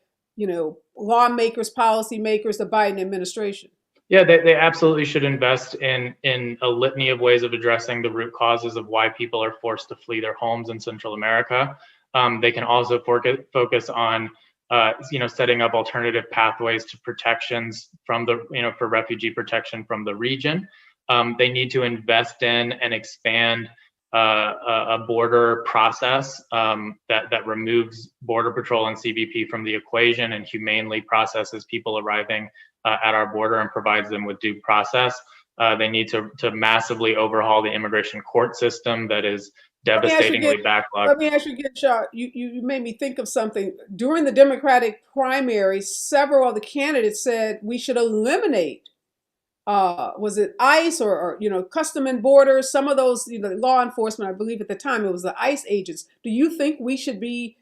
lawmakers, policymakers, the Biden administration. Yeah, they absolutely should invest in a litany of ways of addressing the root causes of why people are forced to flee their homes in Central America. They can also focus on, setting up alternative pathways to protections from for refugee protection from the region. They need to invest in and expand a border process that removes Border Patrol and CBP from the equation and humanely processes people arriving at our border and provides them with due process. They need to massively overhaul the immigration court system that is devastatingly backlogged. Let me ask you again, Shaw. You made me think of something. During the Democratic primary, several of the candidates said we should eliminate, was it ICE or Custom and Border, some of those, law enforcement, I believe at the time it was the ICE agents. Do you think we should be,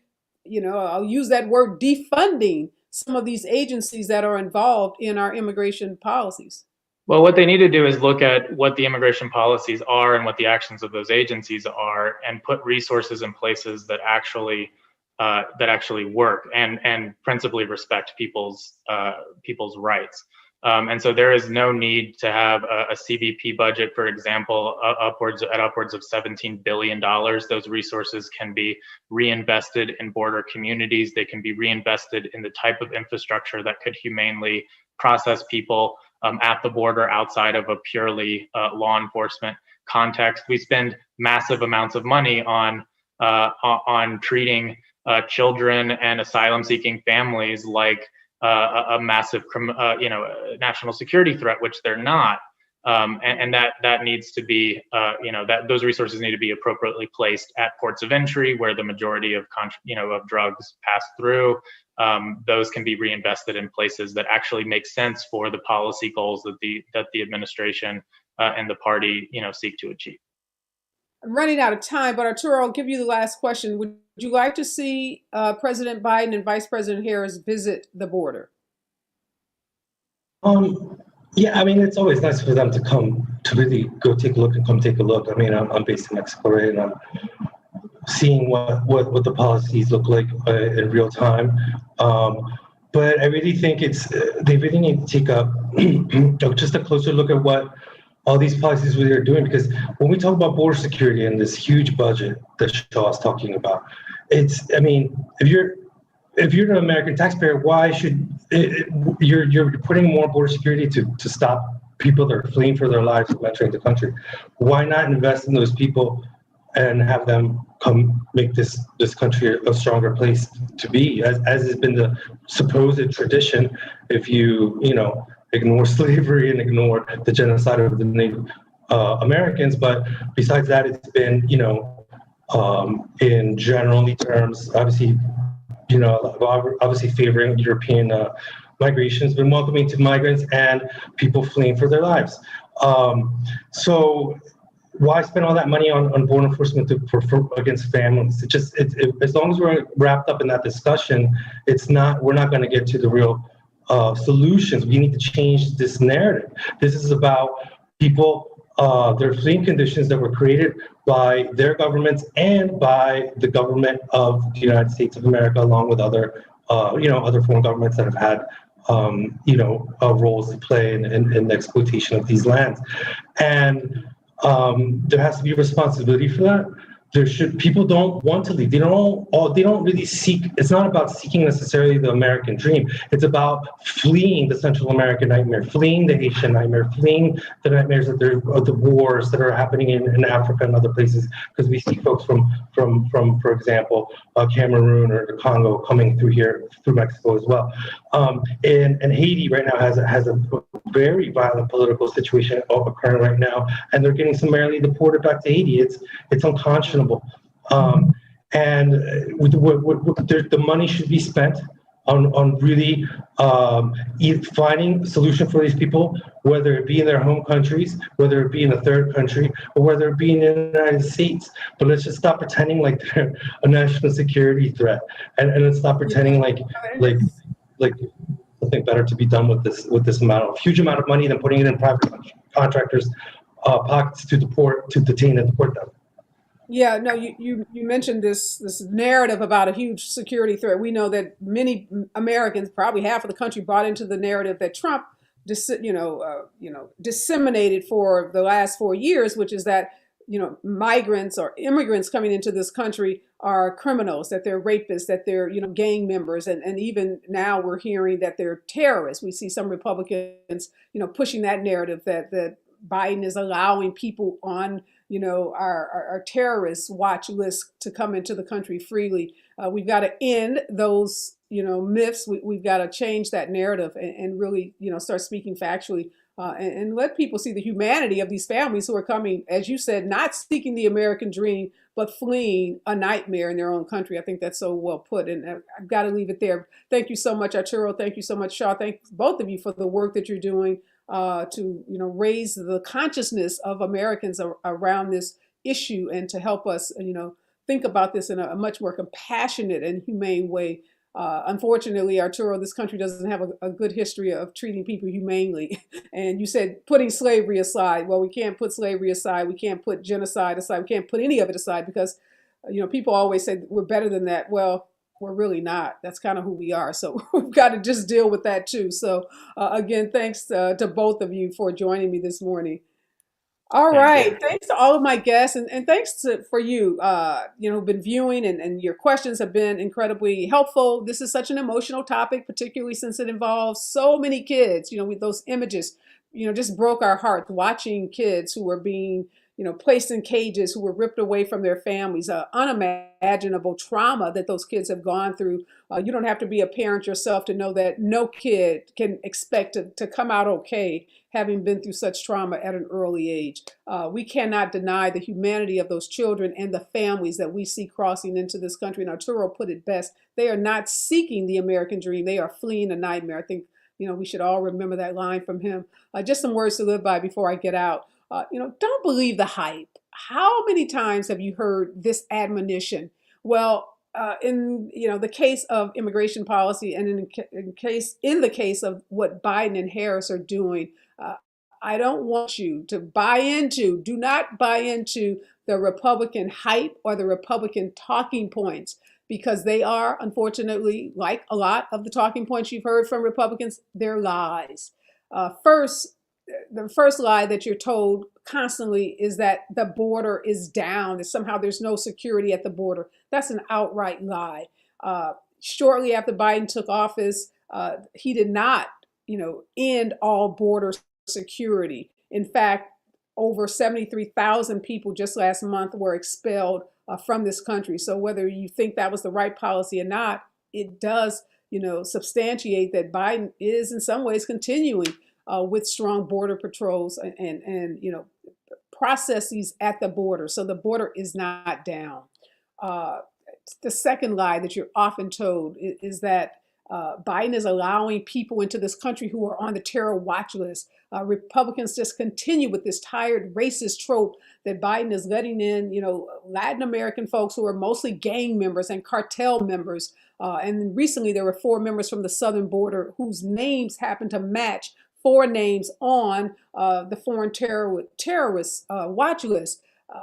I'll use that word, defunding some of these agencies that are involved in our immigration policies? Well, what they need to do is look at what the immigration policies are and what the actions of those agencies are, and put resources in places that actually work and principally respect people's rights. And so there is no need to have a CBP budget, for example, upwards of $17 billion. Those resources can be reinvested in border communities. They can be reinvested in the type of infrastructure that could humanely process people at the border outside of a purely law enforcement context. We spend massive amounts of money on treating children and asylum-seeking families like a massive, national security threat, which they're not, and that needs to be, that those resources need to be appropriately placed at ports of entry where the majority of drugs pass through. Those can be reinvested in places that actually make sense for the policy goals that the administration and the party seek to achieve. I'm running out of time, but Arturo, I'll give you the last question. Would you like to see President Biden and Vice President Harris visit the border? Yeah, I mean, it's always nice for them to come to really go take a look and come take a look. I mean, I'm based in Mexico, right? And I'm seeing what the policies look like in real time. But I really think they really need to take just a closer look at what all these policies really are doing, because when we talk about border security and this huge budget that Shaw's talking about, if you're an American taxpayer, why should you're putting more border security to stop people that are fleeing for their lives from entering the country? Why not invest in those people and have them come make this country a stronger place to be, as has been the supposed tradition? If you ignore slavery and ignore the genocide of the Native Americans, but besides that, it's been in general terms, obviously favoring European migration has been welcoming to migrants and people fleeing for their lives. So why spend all that money on border enforcement against families? As long as we're wrapped up in that discussion, we're not going to get to the real solutions. We need to change this narrative. This is about people, their fleeing conditions that were created by their governments and by the government of the United States of America, along with other foreign governments that have had roles to play in the exploitation of these lands. And there has to be responsibility for that. People don't want to leave. They don't really seek. It's not about seeking necessarily the American dream. It's about fleeing the Central American nightmare, fleeing the Haitian nightmare, fleeing the nightmares of the wars that are happening in Africa and other places. Because we see folks from for example, Cameroon or the Congo coming through here, through Mexico as well. And Haiti right now has a very violent political situation occurring right now, and they're getting summarily deported back to Haiti. It's unconscionable. And the money should be spent on really finding a solution for these people, whether it be in their home countries, whether it be in a third country, or whether it be in the United States. But let's just stop pretending like they're a national security threat, and let's stop pretending like something better to be done with this huge amount of money than putting it in private contractors' pockets to detain and deport them. Yeah, no, you mentioned this narrative about a huge security threat. We know that many Americans, probably half of the country, bought into the narrative that Trump, disseminated for the last 4 years, which is that migrants or immigrants coming into this country are criminals, that they're rapists, that they're gang members, and even now we're hearing that they're terrorists. We see some Republicans pushing that narrative that Biden is allowing people on our terrorist watch list to come into the country freely. We've got to end those myths. We've got to change that narrative and really start speaking factually and let people see the humanity of these families who are coming, as you said, not seeking the American dream, but fleeing a nightmare in their own country. I think that's so well put, and I've got to leave it there. Thank you so much, Arturo. Thank you so much, Shaw. Thank both of you for the work that you're doing to raise the consciousness of Americans around this issue, and to help us think about this in a much more compassionate and humane way. Unfortunately, Arturo, this country doesn't have a good history of treating people humanely. And you said putting slavery aside. Well, we can't put slavery aside. We can't put genocide aside. We can't put any of it aside because people always say we're better than that. Well, we're really not. That's kind of who we are. So we've got to just deal with that too. So again, thanks to both of you for joining me this morning. All right. Thanks to all of my guests, and thanks for you, been viewing, and your questions have been incredibly helpful. This is such an emotional topic, particularly since it involves so many kids. With those images, just broke our hearts watching kids who were being placed in cages, who were ripped away from their families, unimaginable trauma that those kids have gone through. You don't have to be a parent yourself to know that no kid can expect to come out okay, having been through such trauma at an early age. We cannot deny the humanity of those children and the families that we see crossing into this country. And Arturo put it best. They are not seeking the American dream. They are fleeing a nightmare. I think, we should all remember that line from him. Just some words to live by before I get out. Don't believe the hype. How many times have you heard this admonition? Well, in the case of immigration policy, and in the case of what Biden and Harris are doing, I don't want you to do not buy into the Republican hype or the Republican talking points, because they are, unfortunately, like a lot of the talking points you've heard from Republicans, they're lies. The first lie that you're told constantly is that the border is down, that somehow there's no security at the border. That's an outright lie. Shortly after Biden took office, he did not, end all border security. In fact, over 73,000 people just last month were expelled from this country. So whether you think that was the right policy or not, it does, substantiate that Biden is in some ways continuing with strong border patrols and processes at the border. So the border is not down. The second lie that you're often told is that Biden is allowing people into this country who are on the terror watch list. Republicans just continue with this tired racist trope that Biden is letting in, Latin American folks who are mostly gang members and cartel members. And recently there were 4 members from the southern border whose names happen to match 4 names on the foreign terrorist watch list.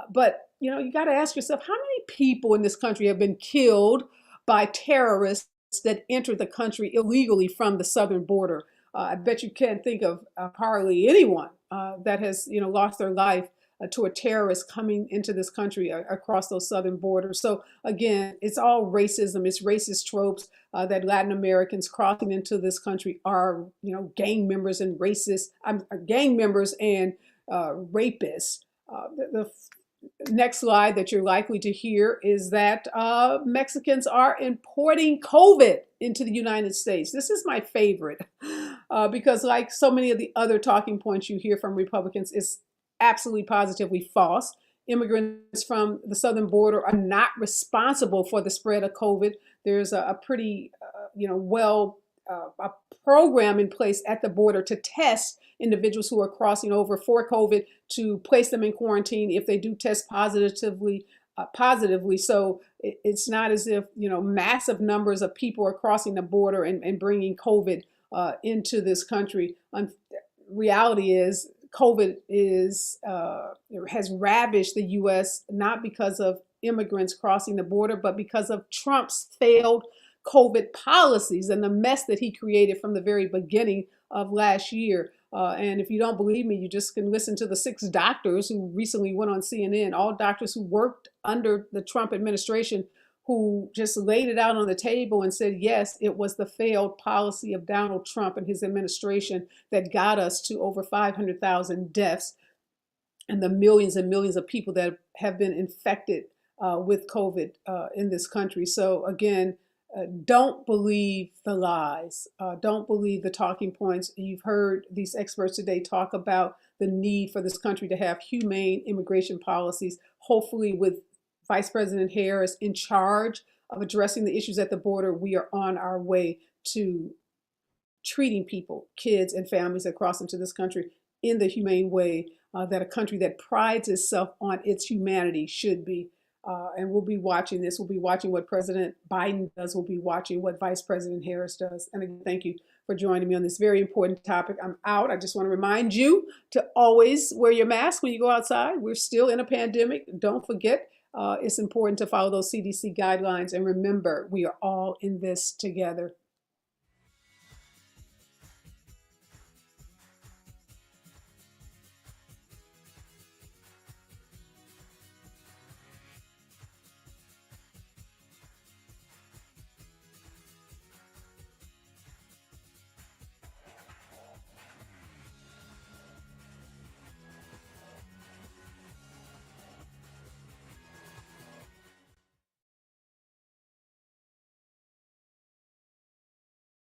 But you got to ask yourself, how many people in this country have been killed by terrorists that entered the country illegally from the southern border? I bet you can't think of hardly anyone that has lost their life to a terrorist coming into this country across those southern borders. So again, it's all racism. It's racist tropes that Latin Americans crossing into this country are, gang members and gang members and rapists. The next slide that you're likely to hear is that Mexicans are importing COVID into the United States. This is my favorite because, like so many of the other talking points you hear from Republicans, it's absolutely positively false. Immigrants from the southern border are not responsible for the spread of COVID. There's a pretty, a program in place at the border to test individuals who are crossing over for COVID, to place them in quarantine if they do test positively. So it's not as if, massive numbers of people are crossing the border and bringing COVID into this country. Reality is COVID has ravished the U.S. not because of immigrants crossing the border, but because of Trump's failed COVID policies and the mess that he created from the very beginning of last year. And if you don't believe me, you just can listen to the 6 doctors who recently went on CNN, all doctors who worked under the Trump administration, who just laid it out on the table and said, yes, it was the failed policy of Donald Trump and his administration that got us to over 500,000 deaths and the millions and millions of people that have been infected with COVID in this country. So again, don't believe the lies. Don't believe the talking points. You've heard these experts today talk about the need for this country to have humane immigration policies, hopefully with Vice President Harris in charge of addressing the issues at the border. We are on our way to treating people, kids and families that cross into this country in the humane way that a country that prides itself on its humanity should be. And we'll be watching this. We'll be watching what President Biden does. We'll be watching what Vice President Harris does. And again, thank you for joining me on this very important topic. I'm out. I just want to remind you to always wear your mask when you go outside. We're still in a pandemic. Don't forget, it's important to follow those CDC guidelines. And remember, we are all in this together.